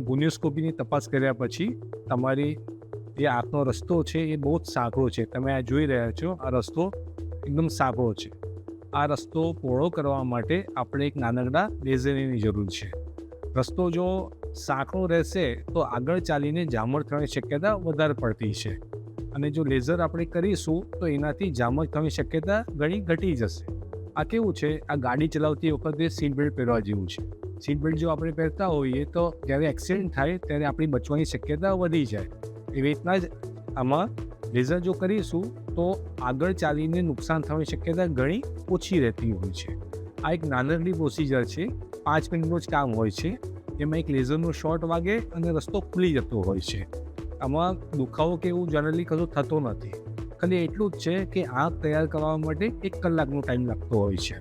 ગુનિયોસ્કોપીની તપાસ કર્યા પછી તમારી જે આંખનો રસ્તો છે એ બહુ જ સાંકડો છે. તમે આ જોઈ રહ્યા છો, આ રસ્તો એકદમ સાંકડો છે. આ રસ્તો પહોળો કરવા માટે આપણે એક નાનકડા લેઝરની જરૂર છે. રસ્તો જો સાંકડો રહેશે તો આગળ ચાલીને જામર થવાની શક્યતા વધારે પડતી છે, અને જો લેઝર આપણે કરીશું તો એનાથી જામર થવાની શક્યતા ઘણી ઘટી જશે. આ કેવું છે, આ ગાડી ચલાવતી વખતે સીટ બેલ્ટ પહેરવા જેવું છે. સીટ બેલ્ટ જો આપણે પહેરતા હોઈએ તો જ્યારે એક્સિડન્ટ થાય ત્યારે આપણી બચવાની શક્યતા વધી જાય. એવી રીતના જ આમાં લેઝર જો કરીશું તો આગળ ચાલીને નુકસાન થવાની શક્યતા ઘણી ઓછી રહેતી હોય છે. આ એક નાનકડી પ્રોસિજર છે, 5 મિનિટનું જ કામ હોય છે. એમાં એક લેઝરનો શોટ વાગે અને રસ્તો ખુલી જતો હોય છે. આમાં દુખાવો કે એવું જનરલી કશું થતો નથી. ખાલી એટલું જ છે કે આંખ તૈયાર કરવા માટે 1 કલાકનો ટાઈમ લાગતો હોય છે.